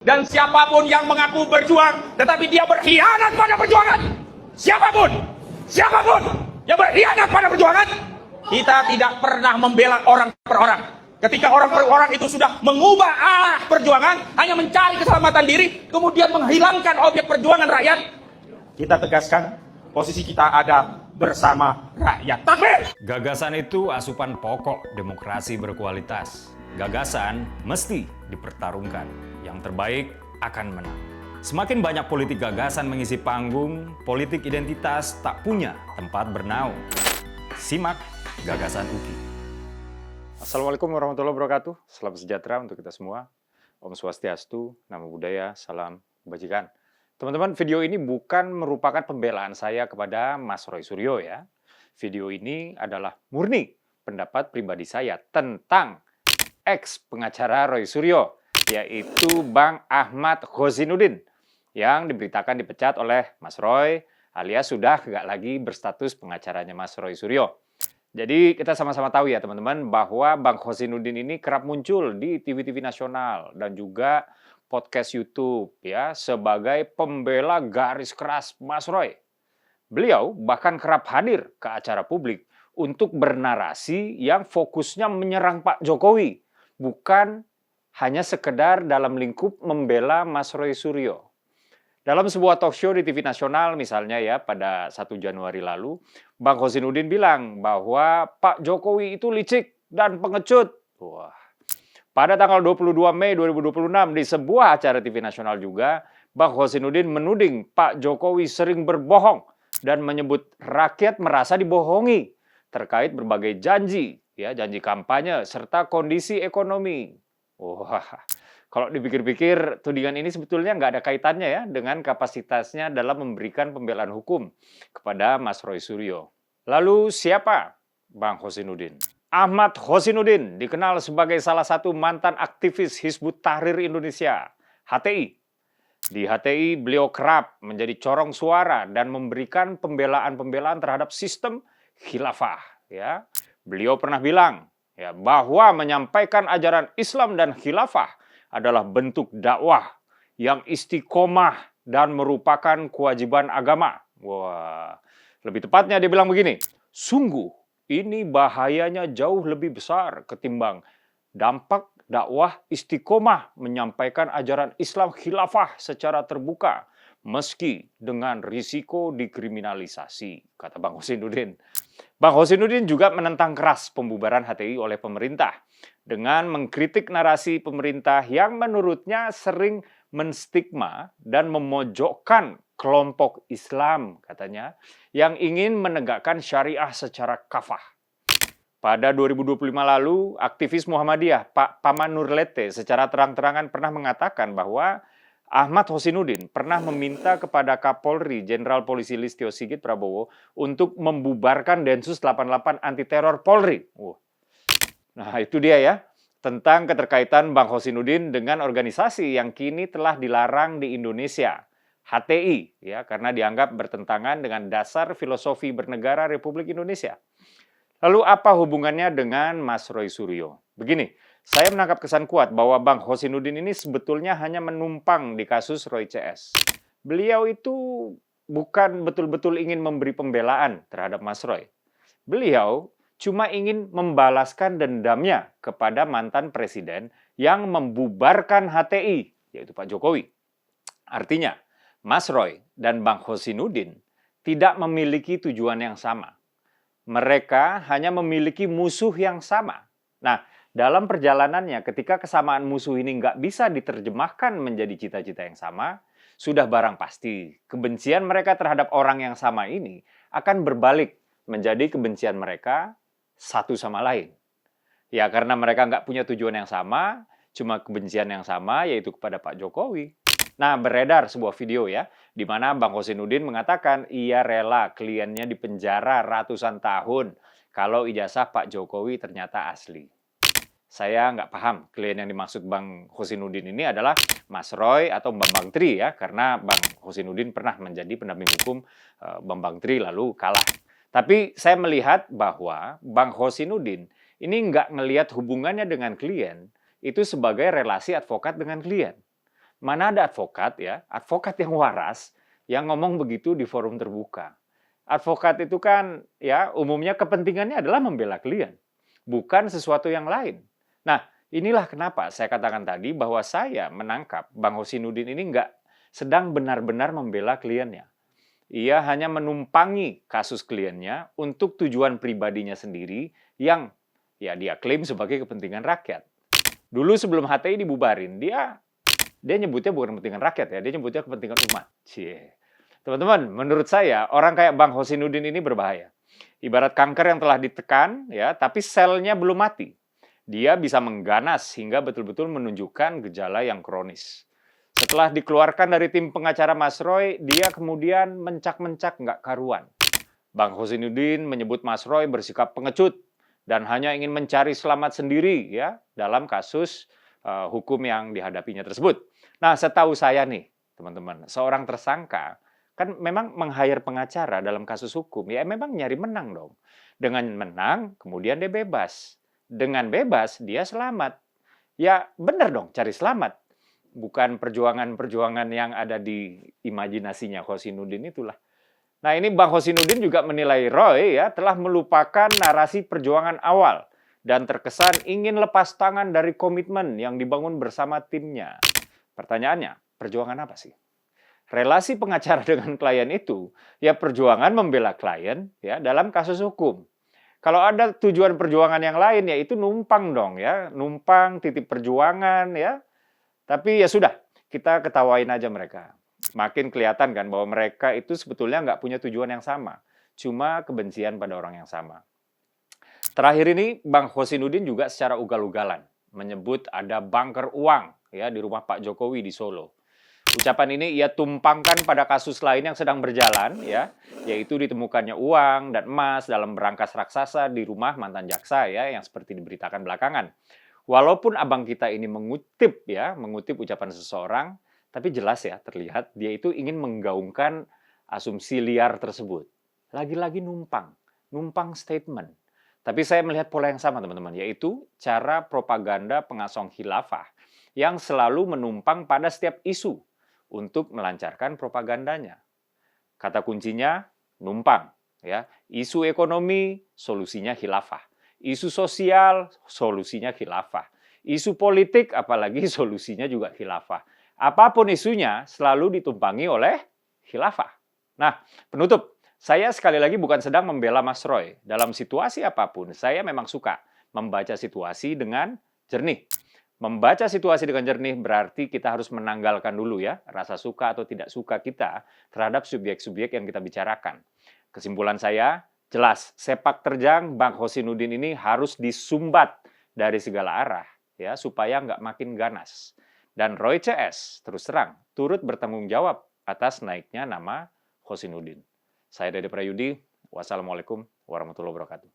Dan siapapun yang mengaku berjuang, tetapi dia berkhianat pada perjuangan, siapapun yang berkhianat pada perjuangan, kita tidak pernah membela orang per orang. Ketika orang per orang itu sudah mengubah arah perjuangan, hanya mencari keselamatan diri, kemudian menghilangkan objek perjuangan rakyat, kita tegaskan posisi kita ada bersama rakyat. Takbir! Gagasan itu asupan pokok demokrasi berkualitas. Gagasan mesti dipertarungkan. Yang terbaik akan menang. Semakin banyak politik gagasan mengisi panggung, politik identitas tak punya tempat bernaung. Simak Gagasan UKI. Assalamualaikum warahmatullahi wabarakatuh. Salam sejahtera untuk kita semua. Om Swastiastu, Namo Buddhaya, Salam Kebajikan. Teman-teman, video ini bukan merupakan pembelaan saya kepada Mas Roy Suryo ya. Video ini adalah murni pendapat pribadi saya tentang ex pengacara Roy Suryo, yaitu Bang Ahmad Khozinuddin, yang diberitakan dipecat oleh Mas Roy, alias sudah nggak lagi berstatus pengacaranya Mas Roy Suryo. Jadi kita sama-sama tahu ya teman-teman, bahwa Bang Khozinuddin ini kerap muncul di TV-TV nasional dan juga podcast YouTube ya, sebagai pembela garis keras Mas Roy. Beliau bahkan kerap hadir ke acara publik untuk bernarasi yang fokusnya menyerang Pak Jokowi, bukan hanya sekedar dalam lingkup membela Mas Roy Suryo. Dalam sebuah talk show di TV nasional misalnya ya, pada 1 Januari lalu, Bang Khozinuddin bilang bahwa Pak Jokowi itu licik dan pengecut. Wah. Pada tanggal 22 Mei 2026 di sebuah acara TV nasional juga, Bang Khozinuddin menuding Pak Jokowi sering berbohong dan menyebut rakyat merasa dibohongi terkait berbagai janji, ya, janji kampanye serta kondisi ekonomi. Wah, kalau dipikir-pikir tudingan ini sebetulnya nggak ada kaitannya ya dengan kapasitasnya dalam memberikan pembelaan hukum kepada Mas Roy Suryo. Lalu siapa Bang Khozinuddin? Ahmad Khozinuddin dikenal sebagai salah satu mantan aktivis Hizbut Tahrir Indonesia, HTI. Di HTI beliau kerap menjadi corong suara dan memberikan pembelaan-pembelaan terhadap sistem khilafah. Ya, beliau pernah bilang ya, bahwa menyampaikan ajaran Islam dan khilafah adalah bentuk dakwah yang istiqomah dan merupakan kewajiban agama. Wah, lebih tepatnya dia bilang begini, sungguh ini bahayanya jauh lebih besar ketimbang dampak dakwah istiqomah menyampaikan ajaran Islam khilafah secara terbuka, meski dengan risiko dikriminalisasi, kata Bang Khozinuddin. Bang Khozinuddin juga menentang keras pembubaran HTI oleh pemerintah dengan mengkritik narasi pemerintah yang menurutnya sering menstigma dan memojokkan kelompok Islam, katanya, yang ingin menegakkan syariah secara kafah. Pada 2025 lalu, aktivis Muhammadiyah Pak Paman Nurlete secara terang-terangan pernah mengatakan bahwa Ahmad Khozinuddin pernah meminta kepada Kapolri Jenderal Polisi Listio Sigit Prabowo untuk membubarkan Densus 88 anti teror Polri. Nah, itu dia ya, tentang keterkaitan Bang Khozinuddin dengan organisasi yang kini telah dilarang di Indonesia, HTI, ya, karena dianggap bertentangan dengan dasar filosofi bernegara Republik Indonesia. Lalu apa hubungannya dengan Mas Roy Suryo? Begini, saya menangkap kesan kuat bahwa Bang Khozinuddin ini sebetulnya hanya menumpang di kasus Roy CS. Beliau itu bukan betul-betul ingin memberi pembelaan terhadap Mas Roy. Beliau cuma ingin membalaskan dendamnya kepada mantan presiden yang membubarkan HTI, yaitu Pak Jokowi. Artinya, Mas Roy dan Bang Khozinuddin tidak memiliki tujuan yang sama. Mereka hanya memiliki musuh yang sama. Nah, dalam perjalanannya ketika kesamaan musuh ini nggak bisa diterjemahkan menjadi cita-cita yang sama, sudah barang pasti kebencian mereka terhadap orang yang sama ini akan berbalik menjadi kebencian mereka satu sama lain. Ya, karena mereka nggak punya tujuan yang sama, cuma kebencian yang sama, yaitu kepada Pak Jokowi. Nah, beredar sebuah video ya, di mana Bang Khozinuddin mengatakan ia rela kliennya dipenjara ratusan tahun kalau ijazah Pak Jokowi ternyata asli. Saya nggak paham klien yang dimaksud Bang Khozinuddin ini adalah Mas Roy atau Bambang Tri ya, karena Bang Khozinuddin pernah menjadi pendamping hukum Bambang Tri lalu kalah. Tapi saya melihat bahwa Bang Khozinuddin ini nggak ngelihat hubungannya dengan klien itu sebagai relasi advokat dengan klien. Mana ada advokat ya, advokat yang waras yang ngomong begitu di forum terbuka. Advokat itu kan ya umumnya kepentingannya adalah membela klien, bukan sesuatu yang lain. Nah, inilah kenapa saya katakan tadi bahwa saya menangkap Bang Hosinuddin ini nggak sedang benar-benar membela kliennya. Ia hanya menumpangi kasus kliennya untuk tujuan pribadinya sendiri yang ya dia klaim sebagai kepentingan rakyat. Dulu sebelum HTI dibubarin, dia nyebutnya bukan kepentingan rakyat ya, dia nyebutnya kepentingan umat. Cie. Teman-teman, menurut saya orang kayak Bang Hosinuddin ini berbahaya. Ibarat kanker yang telah ditekan ya, tapi selnya belum mati. Dia bisa mengganas hingga betul-betul menunjukkan gejala yang kronis. Setelah dikeluarkan dari tim pengacara Mas Roy, dia kemudian mencak-mencak nggak karuan. Bang Hosinuddin menyebut Mas Roy bersikap pengecut dan hanya ingin mencari selamat sendiri ya dalam kasus hukum yang dihadapinya tersebut. Nah, setahu saya nih, teman-teman, seorang tersangka kan memang meng-hire pengacara dalam kasus hukum, ya memang nyari menang dong. Dengan menang, kemudian dia bebas. Dengan bebas, dia selamat. Ya benar dong, cari selamat. Bukan perjuangan-perjuangan yang ada di imajinasinya Hosinuddin itulah. Nah ini Bang Hosinuddin juga menilai Roy ya telah melupakan narasi perjuangan awal dan terkesan ingin lepas tangan dari komitmen yang dibangun bersama timnya. Pertanyaannya, perjuangan apa sih? Relasi pengacara dengan klien itu ya perjuangan membela klien ya dalam kasus hukum. Kalau ada tujuan perjuangan yang lain ya itu numpang dong ya, numpang titip perjuangan ya. Tapi ya sudah, kita ketawain aja mereka. Makin kelihatan kan bahwa mereka itu sebetulnya nggak punya tujuan yang sama, cuma kebencian pada orang yang sama. Terakhir ini Bang Hosinuddin juga secara ugal-ugalan menyebut ada bunker uang ya di rumah Pak Jokowi di Solo. Ucapan ini ia tumpangkan pada kasus lain yang sedang berjalan, ya, yaitu ditemukannya uang dan emas dalam berangkas raksasa di rumah mantan jaksa, ya, yang seperti diberitakan belakangan. Walaupun abang kita ini mengutip ucapan seseorang, tapi jelas ya terlihat dia itu ingin menggaungkan asumsi liar tersebut. Lagi-lagi numpang statement. Tapi saya melihat pola yang sama teman-teman, yaitu cara propaganda pengasong khilafah yang selalu menumpang pada setiap isu untuk melancarkan propagandanya. Kata kuncinya numpang, ya. Isu ekonomi, solusinya khilafah. Isu sosial, solusinya khilafah. Isu politik, apalagi solusinya juga khilafah. Apapun isunya, selalu ditumpangi oleh khilafah. Nah, penutup, saya sekali lagi bukan sedang membela Mas Roy. Dalam situasi apapun, saya memang suka membaca situasi dengan jernih. Membaca situasi dengan jernih berarti kita harus menanggalkan dulu ya rasa suka atau tidak suka kita terhadap subjek-subjek yang kita bicarakan. Kesimpulan saya, jelas sepak terjang Bang Hosinuddin ini harus disumbat dari segala arah ya supaya nggak makin ganas. Dan Roy CS terus terang turut bertanggung jawab atas naiknya nama Hosinuddin. Saya Dede Prayudi, wassalamualaikum warahmatullahi wabarakatuh.